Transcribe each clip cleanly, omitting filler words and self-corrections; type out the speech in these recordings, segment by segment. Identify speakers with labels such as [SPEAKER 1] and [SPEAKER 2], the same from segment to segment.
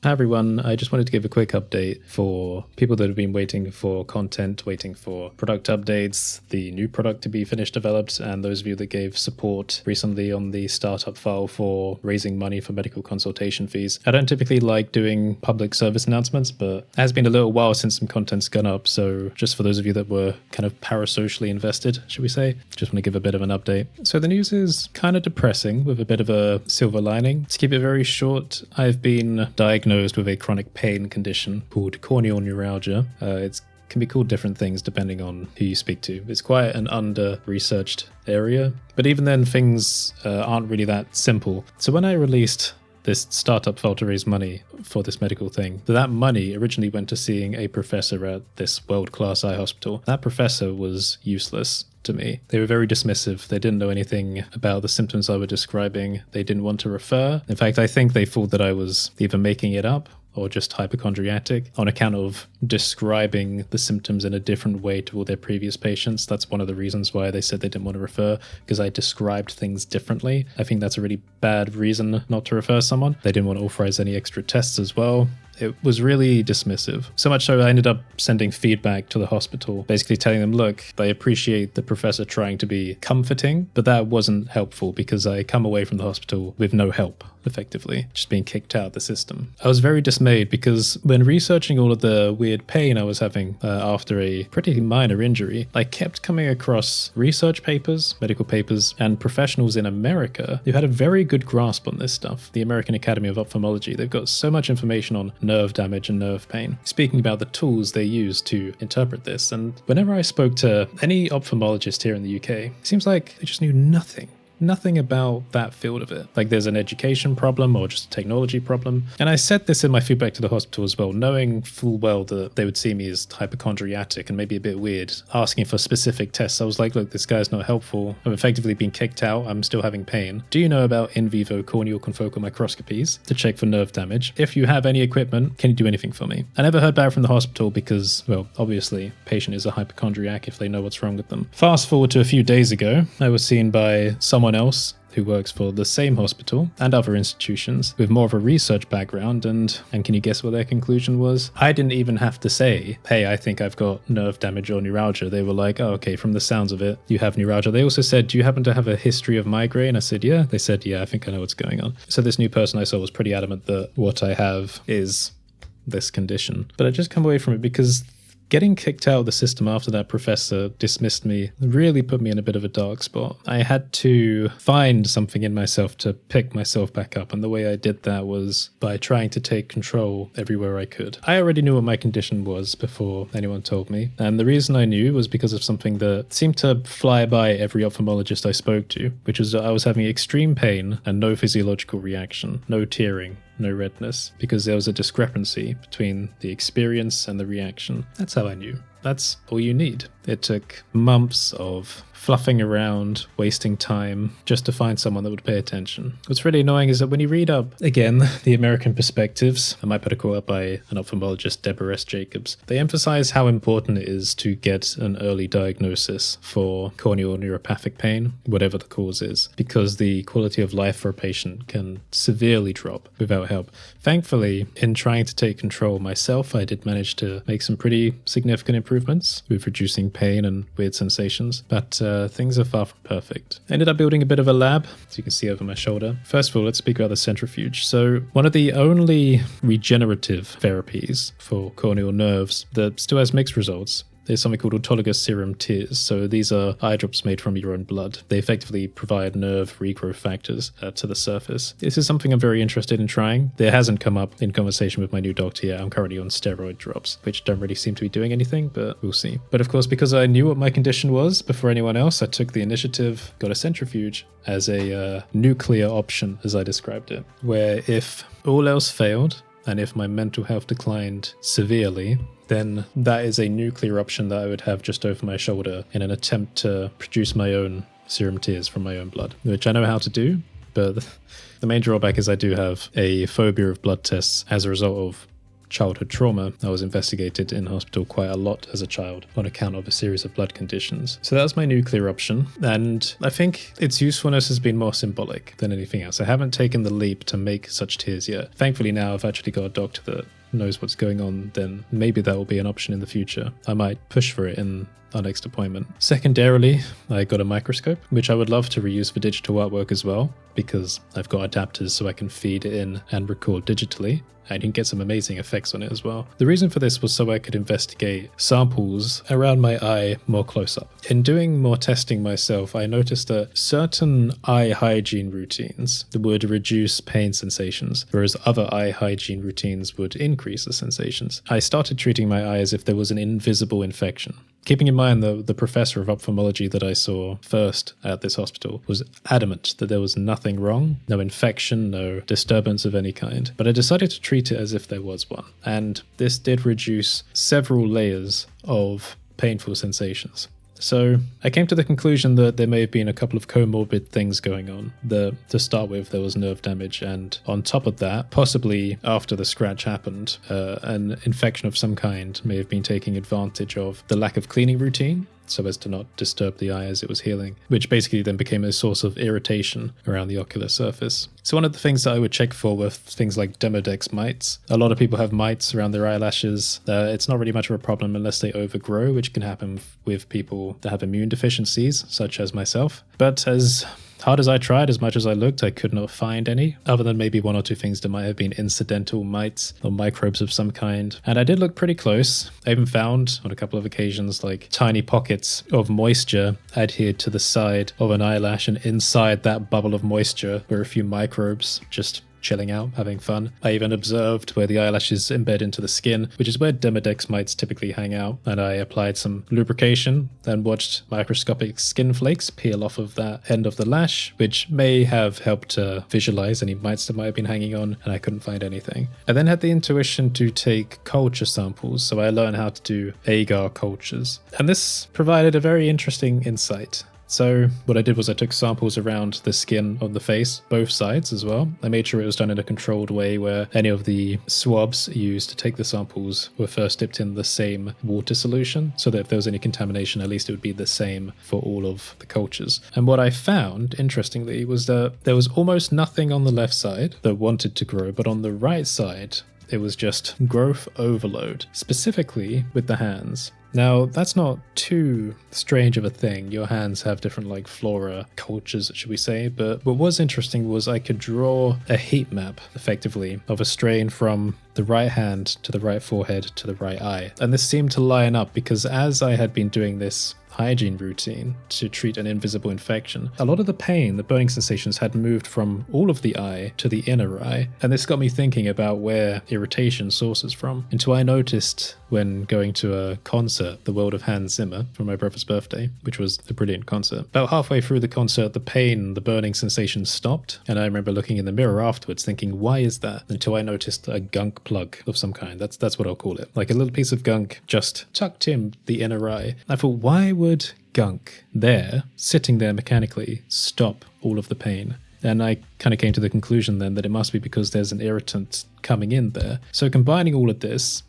[SPEAKER 1] Hi everyone, I just wanted to give a quick update for people that have been waiting for content, waiting for product updates, the new product to be finished developed, and those of you that gave support recently on the startup file for raising money for medical consultation fees. I don't typically like doing public service announcements, but it has been a little while since some content's gone up, so just for those of you that were kind of parasocially invested, should we say, just want to give a bit of an update. So the news is kind of depressing with a bit of a silver lining. To keep it very short, I've been diagnosed with a chronic pain condition called corneal neuralgia. It can be called different things depending on who you speak to. It's quite an under-researched area, but even then things aren't really that simple. So when I released this startup file to raise money for this medical thing, that money originally went to seeing a professor at this world-class eye hospital. That professor was useless to me. They were very dismissive. They didn't know anything about the symptoms I was describing. They didn't want to refer. In fact, I think they thought that I was either making it up or just hypochondriatic on account of describing the symptoms in a different way to all their previous patients. That's one of the reasons why they said they didn't want to refer, because I described things differently. I think that's a really bad reason not to refer someone. They didn't want to authorize any extra tests as well. It was really dismissive. So much so I ended up sending feedback to the hospital, basically telling them, look, I appreciate the professor trying to be comforting, but that wasn't helpful because I come away from the hospital with no help, effectively, just being kicked out of the system. I was very dismayed because when researching all of the weird pain I was having after a pretty minor injury, I kept coming across research papers, medical papers, and professionals in America who had a very good grasp on this stuff. The American Academy of Ophthalmology, they've got so much information on nerve damage and nerve pain, speaking about the tools they use to interpret this. And whenever I spoke to any ophthalmologist here in the UK, it seems like they just knew nothing about that field of it. Like there's an education problem or just a technology problem. And I said this in my feedback to the hospital as well, knowing full well that they would see me as hypochondriatic and maybe a bit weird, asking for specific tests. I was like, look, this guy's not helpful. I've effectively been kicked out. I'm still having pain. Do you know about in vivo corneal confocal microscopies to check for nerve damage? If you have any equipment, can you do anything for me? I never heard back from the hospital because, well, obviously, patient is a hypochondriac if they know what's wrong with them. Fast forward to a few days ago, I was seen by someone else who works for the same hospital and other institutions with more of a research background, and can you guess what their conclusion was? I didn't even have to say, hey, I think I've got nerve damage or neuralgia. They were like, oh, okay, from the sounds of it, you have neuralgia. They also said, do you happen to have a history of migraine? I said, yeah. They said, yeah, I think I know what's going on. So this new person I saw was pretty adamant that what I have is this condition. But I just come away from it because getting kicked out of the system after that professor dismissed me really put me in a bit of a dark spot. I had to find something in myself to pick myself back up, and the way I did that was by trying to take control everywhere I could. I already knew what my condition was before anyone told me, and the reason I knew was because of something that seemed to fly by every ophthalmologist I spoke to, which was that I was having extreme pain and no physiological reaction, no tearing, no redness, because there was a discrepancy between the experience and the reaction. That's how I knew. That's all you need. It took months of fluffing around, wasting time, just to find someone that would pay attention. What's really annoying is that when you read up, again, the American perspectives, I might put a quote up by an ophthalmologist, Deborah S. Jacobs, they emphasize how important it is to get an early diagnosis for corneal neuropathic pain, whatever the cause is, because the quality of life for a patient can severely drop without help. Thankfully, in trying to take control myself, I did manage to make some pretty significant improvements with reducing pain and weird sensations, but things are far from perfect. I ended up building a bit of a lab, as you can see over my shoulder. First of all, let's speak about the centrifuge. So one of the only regenerative therapies for corneal nerves that still has mixed results There's something called autologous serum tears. So these are eye drops made from your own blood. They effectively provide nerve regrowth factors to the surface. This is something I'm very interested in trying. There hasn't come up in conversation with my new doctor yet. I'm currently on steroid drops, which don't really seem to be doing anything, but we'll see. But of course, because I knew what my condition was before anyone else, I took the initiative, got a centrifuge as a nuclear option, as I described it, where if all else failed, and if my mental health declined severely, then that is a nuclear option that I would have just over my shoulder in an attempt to produce my own serum tears from my own blood, which I know how to do, but the main drawback is I do have a phobia of blood tests as a result of childhood trauma. I was investigated in hospital quite a lot as a child on account of a series of blood conditions. So that was my nuclear option, and I think its usefulness has been more symbolic than anything else. I haven't taken the leap to make such tears yet. Thankfully now I've actually got a doctor that knows what's going on, then maybe that will be an option in the future. I might push for it in our next appointment. Secondarily, I got a microscope, which I would love to reuse for digital artwork as well, because I've got adapters so I can feed it in and record digitally, and you can get some amazing effects on it as well. The reason for this was so I could investigate samples around my eye more close up. In doing more testing myself, I noticed that certain eye hygiene routines would reduce pain sensations, whereas other eye hygiene routines would increase the sensations. I started treating my eye as if there was an invisible infection. Keeping in mind the professor of ophthalmology that I saw first at this hospital was adamant that there was nothing wrong, no infection, no disturbance of any kind. But I decided to treat it as if there was one. And this did reduce several layers of painful sensations. So I came to the conclusion that there may have been a couple of comorbid things going on. To start with, there was nerve damage, and on top of that, possibly after the scratch happened, an infection of some kind may have been taking advantage of the lack of cleaning routine, so as to not disturb the eye as it was healing, which basically then became a source of irritation around the ocular surface. So one of the things that I would check for were things like Demodex mites. A lot of people have mites around their eyelashes. It's not really much of a problem unless they overgrow, which can happen with people that have immune deficiencies, such as myself. But as hard as I tried, as much as I looked, I could not find any, other than maybe one or two things that might have been incidental mites or microbes of some kind. And I did look pretty close. I even found, on a couple of occasions, like tiny pockets of moisture adhered to the side of an eyelash, and inside that bubble of moisture were a few microbes just chilling out, having fun. I even observed where the eyelashes embed into the skin, which is where Demodex mites typically hang out, and I applied some lubrication and watched microscopic skin flakes peel off of that end of the lash, which may have helped to visualize any mites that might have been hanging on, and I couldn't find anything. I then had the intuition to take culture samples, so I learned how to do agar cultures, and this provided a very interesting insight. So what I did was I took samples around the skin of the face, both sides as well. I made sure it was done in a controlled way where any of the swabs used to take the samples were first dipped in the same water solution, so that if there was any contamination, at least it would be the same for all of the cultures. And what I found, interestingly, was that there was almost nothing on the left side that wanted to grow, but on the right side, it was just growth overload, specifically with the hands. Now, that's not too strange of a thing. Your hands have different like flora cultures, should we say, but what was interesting was I could draw a heat map, effectively, of a strain from the right hand to the right forehead to the right eye. And this seemed to line up because as I had been doing this hygiene routine to treat an invisible infection, a lot of the pain, the burning sensations, had moved from all of the eye to the inner eye, and this got me thinking about where irritation sources from, until I noticed when going to a concert, The World of Hans Zimmer, for my brother's birthday, which was a brilliant concert. About halfway through the concert, the pain, the burning sensation stopped, and I remember looking in the mirror afterwards thinking, why is that? Until I noticed a gunk plug of some kind. That's what I'll call it. Like a little piece of gunk just tucked in the inner eye. I thought, why would gunk there, sitting there mechanically, stop all of the pain? And I kind of came to the conclusion then that it must be because there's an irritant coming in there. So combining all of this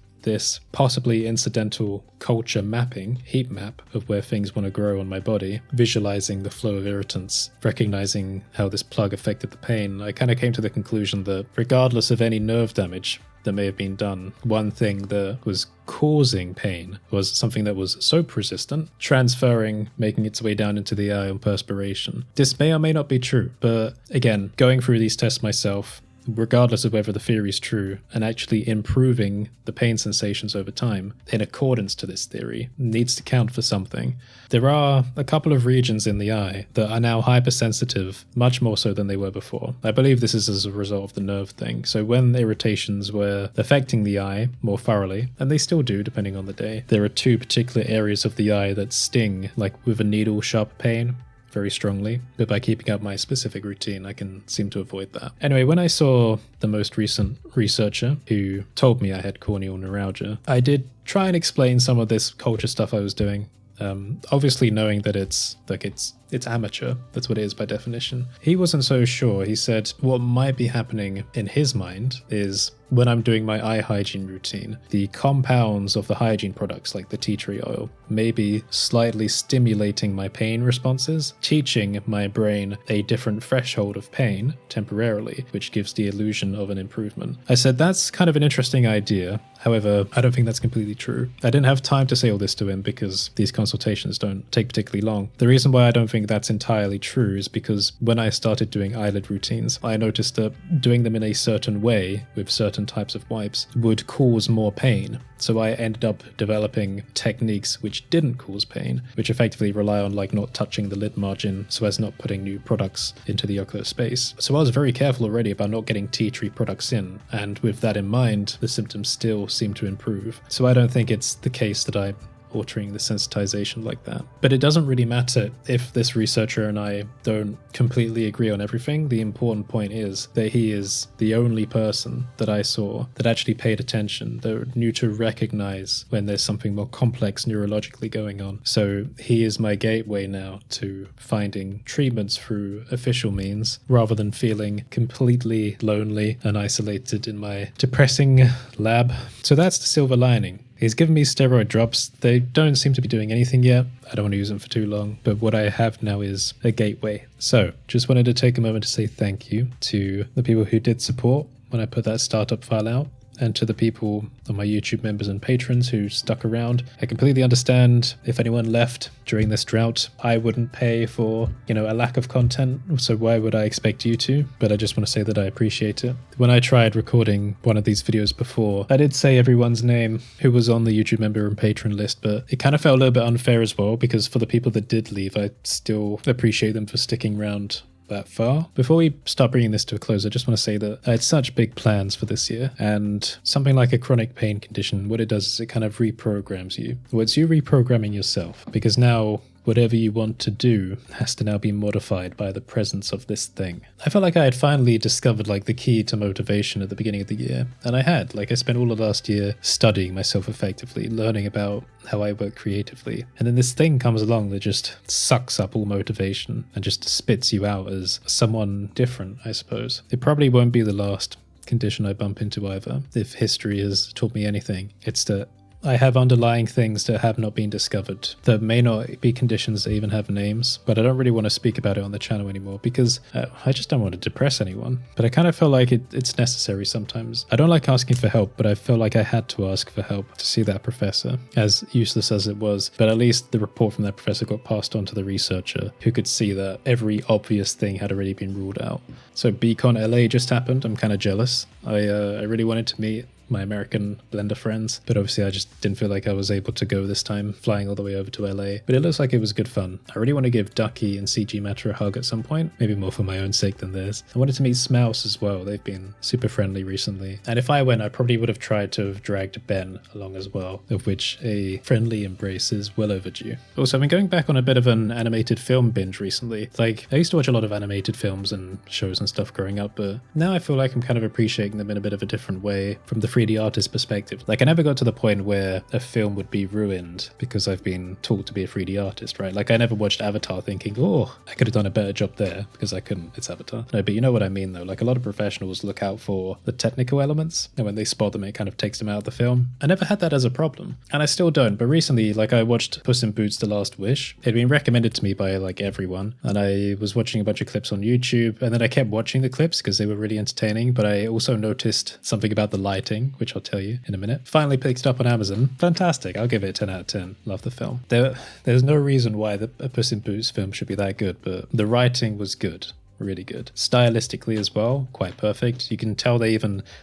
[SPEAKER 1] possibly incidental culture mapping, heat map of where things want to grow on my body, visualizing the flow of irritants, recognizing how this plug affected the pain, I kind of came to the conclusion that regardless of any nerve damage that may have been done, one thing that was causing pain was something that was so persistent, transferring, making its way down into the eye on perspiration. This may or may not be true, but again, going through these tests myself, regardless of whether the theory is true, and actually improving the pain sensations over time in accordance to this theory needs to count for something. There are a couple of regions in the eye that are now hypersensitive, much more so than they were before. I believe this is as a result of the nerve thing. So when irritations were affecting the eye more thoroughly, and they still do depending on the day, there are two particular areas of the eye that sting, like with a needle sharp pain, very strongly, but by keeping up my specific routine, I can seem to avoid that. Anyway, when I saw the most recent researcher who told me I had corneal neuralgia, I did try and explain some of this culture stuff I was doing. Obviously knowing that it's amateur. That's what it is by definition. He wasn't so sure. He said what might be happening in his mind is when I'm doing my eye hygiene routine, the compounds of the hygiene products like the tea tree oil may be slightly stimulating my pain responses, teaching my brain a different threshold of pain temporarily, which gives the illusion of an improvement. I said that's kind of an interesting idea. However, I don't think that's completely true. I didn't have time to say all this to him because these consultations don't take particularly long. The reason why I don't think that's entirely true is because when I started doing eyelid routines, I noticed that doing them in a certain way with certain types of wipes would cause more pain. So I ended up developing techniques which didn't cause pain, which effectively rely on like not touching the lid margin so as not putting new products into the ocular space. So I was very careful already about not getting tea tree products in, and with that in mind, the symptoms still seem to improve. So I don't think it's the case that I'm altering the sensitization like that. But it doesn't really matter if this researcher and I don't completely agree on everything. The important point is that he is the only person that I saw that actually paid attention, that knew to recognize when there's something more complex neurologically going on. So he is my gateway now to finding treatments through official means rather than feeling completely lonely and isolated in my depressing lab. So that's the silver lining. He's given me steroid drops. They don't seem to be doing anything yet. I don't want to use them for too long, but what I have now is a gateway. So just wanted to take a moment to say thank you to the people who did support when I put that startup file out, and to the people on my YouTube members and patrons who stuck around. I completely understand if anyone left during this drought. I wouldn't pay for, a lack of content, so why would I expect you to? But I just want to say that I appreciate it. When I tried recording one of these videos before, I did say everyone's name who was on the YouTube member and patron list, but it kind of felt a little bit unfair as well, because for the people that did leave, I still appreciate them for sticking around that far. Before we start bringing this to a close, I just want to say that I had such big plans for this year, and something like a chronic pain condition, what it does is it kind of reprograms you. Well, it's you reprogramming yourself, because now whatever you want to do has to now be modified by the presence of this thing. I felt like I had finally discovered the key to motivation at the beginning of the year, and I had. I spent all of last year studying myself effectively, learning about how I work creatively, and then this thing comes along that just sucks up all motivation and just spits you out as someone different, I suppose. It probably won't be the last condition I bump into either. If history has taught me anything, it's that I have underlying things that have not been discovered, that may not be conditions that even have names, but I don't really want to speak about it on the channel anymore because I just don't want to depress anyone. But I kind of feel like it's necessary sometimes. I don't like asking for help, but I feel like I had to ask for help to see that professor, as useless as it was. But at least the report from that professor got passed on to the researcher, who could see that every obvious thing had already been ruled out. So BCON LA just happened. I'm kind of jealous. I really wanted to meet my American Blender friends, but obviously I just didn't feel like I was able to go this time, flying all the way over to LA. But it looks like it was good fun. I really want to give Ducky and CG Matter a hug at some point, maybe more for my own sake than theirs. I wanted to meet Smouse as well. They've been super friendly recently. And if I went, I probably would have tried to have dragged Ben along as well, of which a friendly embrace is well overdue. Also, I've been going back on a bit of an animated film binge recently. I used to watch a lot of animated films and shows and stuff growing up, but now I feel like I'm kind of appreciating them in a bit of a different way from the 3D artist perspective. I never got to the point where a film would be ruined because I've been taught to be a 3D artist, right? I never watched Avatar thinking, oh, I could have done a better job there, because I couldn't. It's Avatar. No, but you know what I mean though. A lot of professionals look out for the technical elements, and when they spot them, it kind of takes them out of the film. I never had that as a problem, and I still don't. But recently, I watched Puss in Boots: The Last Wish. It'd been recommended to me by everyone, and I was watching a bunch of clips on YouTube, and then I kept watching the clips because they were really entertaining. But I also noticed something about the lighting, which I'll tell you in a minute. Finally picked it up on Amazon. Fantastic. I'll give it a 10 out of 10. Love the film. There's no reason why a Puss in Boots film should be that good, but the writing was good. Really good. Stylistically as well, quite perfect. You can tell they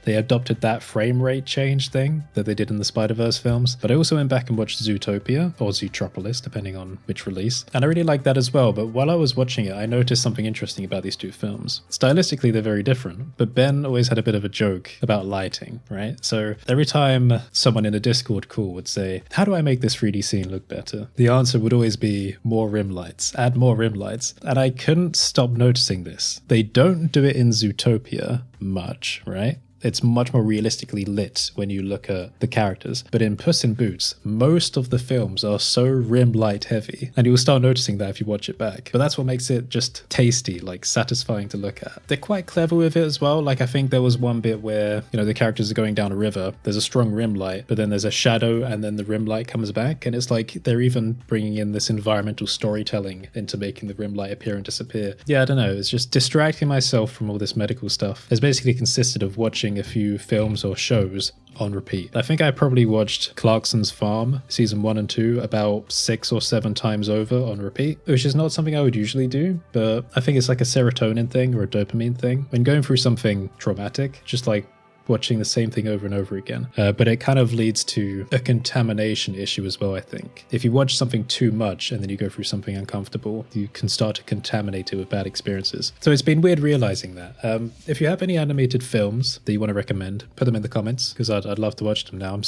[SPEAKER 1] adopted that frame rate change thing that they did in the Spider-Verse films. But I also went back and watched Zootopia, or Zootropolis, depending on which release. And I really liked that as well, but while I was watching it, I noticed something interesting about these two films. Stylistically, they're very different, but Ben always had a bit of a joke about lighting, right? So every time someone in a Discord call would say, how do I make this 3D scene look better? The answer would always be more rim lights, add more rim lights. And I couldn't stop noticing this. They don't do it in Zootopia much, right? It's much more realistically lit when you look at the characters. But in Puss in Boots, most of the films are so rim light heavy, and you'll start noticing that if you watch it back. But that's what makes it just tasty, like satisfying to look at. They're quite clever with it as well. Like I think there was one bit where, you know, the characters are going down a river, there's a strong rim light, but then there's a shadow and then the rim light comes back, and it's like they're even bringing in this environmental storytelling into making the rim light appear and disappear. Yeah, I don't know, it's just distracting myself from all this medical stuff. It's basically consisted of watching a few films or shows on repeat. I think I probably watched Clarkson's Farm season 1 and 2 about 6 or 7 times over on repeat, which is not something I would usually do, but I think it's like a serotonin thing or a dopamine thing. When going through something traumatic, just like watching the same thing over and over again. But it kind of leads to a contamination issue as well, I think. If you watch something too much and then you go through something uncomfortable, you can start to contaminate it with bad experiences. So it's been weird realizing that. If you have any animated films that you want to recommend, put them in the comments, because I'd love to watch them now.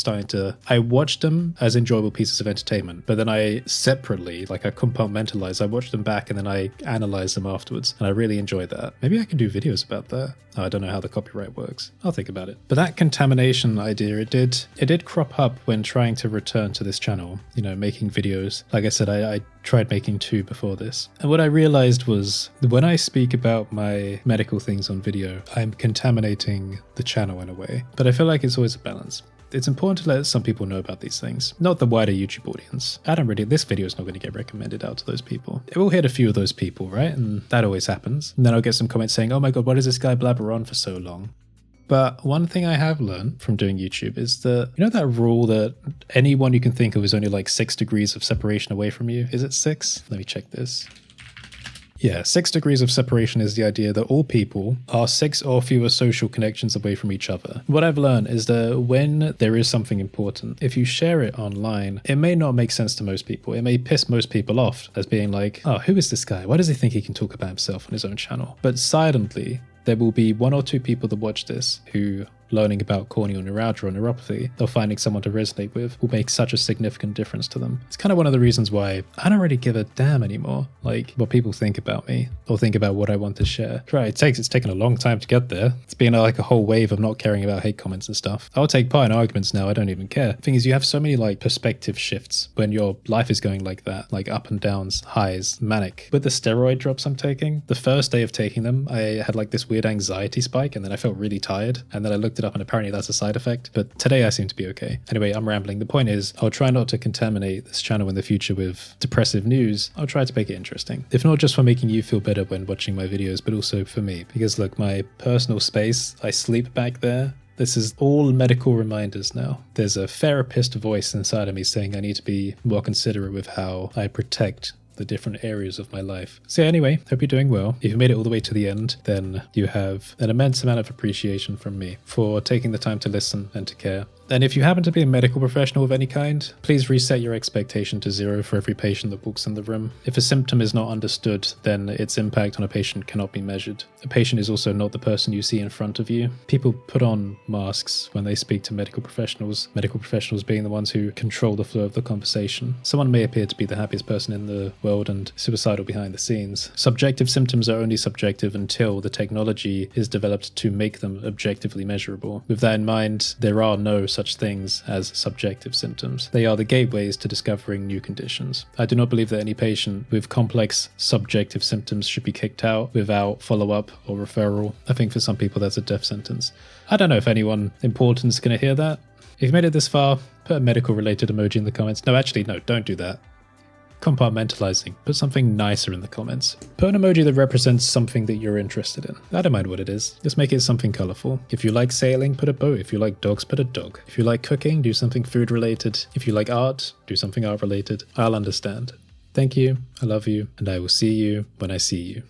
[SPEAKER 1] I watched them as enjoyable pieces of entertainment, but then I separately, like I compartmentalize, I watched them back and then I analyze them afterwards, and I really enjoyed that. Maybe I can do videos about that. I don't know how the copyright works. I'll think about it. But that contamination idea, it did crop up when trying to return to this channel, you know, making videos. Like I said, I tried making 2 before this. And what I realized was when I speak about my medical things on video, I'm contaminating the channel in a way. But I feel like it's always a balance. It's important to let some people know about these things, not the wider YouTube audience. This video is not going to get recommended out to those people. It will hit a few of those people, right? And that always happens. And then I'll get some comments saying, oh my god, why does this guy blabber on for so long? But one thing I have learned from doing YouTube is that, you know that rule that anyone you can think of is only like 6 degrees of separation away from you? Is it 6? Let me check this. Yeah, 6 degrees of separation is the idea that all people are 6 or fewer social connections away from each other. What I've learned is that when there is something important, if you share it online, it may not make sense to most people. It may piss most people off as being like, oh, who is this guy? Why does he think he can talk about himself on his own channel? But silently, there will be 1 or 2 people that watch this who, learning about corneal neuralgia or neuropathy, or finding someone to resonate with, will make such a significant difference to them. It's kind of one of the reasons why I don't really give a damn anymore, like what people think about me or think about what I want to share. Right, it's taken a long time to get there. It's been like a whole wave of not caring about hate comments and stuff. I'll take part in arguments now, I don't even care. The thing is, you have so many like perspective shifts when your life is going like that, like up and downs, highs, manic. With the steroid drops I'm taking, the first day of taking them, I had like this weird anxiety spike, and then I felt really tired, and then I looked it up and apparently that's a side effect, but today I seem to be okay. Anyway, I'm rambling. The point is, I'll try not to contaminate this channel in the future with depressive news. I'll try to make it interesting. If not just for making you feel better when watching my videos, but also for me. Because look, my personal space, I sleep back there. This is all medical reminders now. There's a therapist voice inside of me saying I need to be more considerate with how I protect the different areas of my life. So anyway, hope you're doing well. If you made it all the way to the end, then you have an immense amount of appreciation from me for taking the time to listen and to care. And if you happen to be a medical professional of any kind, please reset your expectation to 0 for every patient that walks in the room. If a symptom is not understood, then its impact on a patient cannot be measured. A patient is also not the person you see in front of you. People put on masks when they speak to medical professionals being the ones who control the flow of the conversation. Someone may appear to be the happiest person in the world and suicidal behind the scenes. Subjective symptoms are only subjective until the technology is developed to make them objectively measurable. With that in mind, there are no such things as subjective symptoms. They are the gateways to discovering new conditions. I do not believe that any patient with complex subjective symptoms should be kicked out without follow-up or referral. I think for some people that's a death sentence. I don't know if anyone important is going to hear that. If you've made it this far, put a medical related emoji in the comments. No, actually, no, don't do that. Compartmentalizing. Put something nicer in the comments. Put an emoji that represents something that you're interested in. I don't mind what it is. Just make it something colorful. If you like sailing, put a boat. If you like dogs, put a dog. If you like cooking, do something food related. If you like art, do something art related. I'll understand. Thank you. I love you. And I will see you when I see you.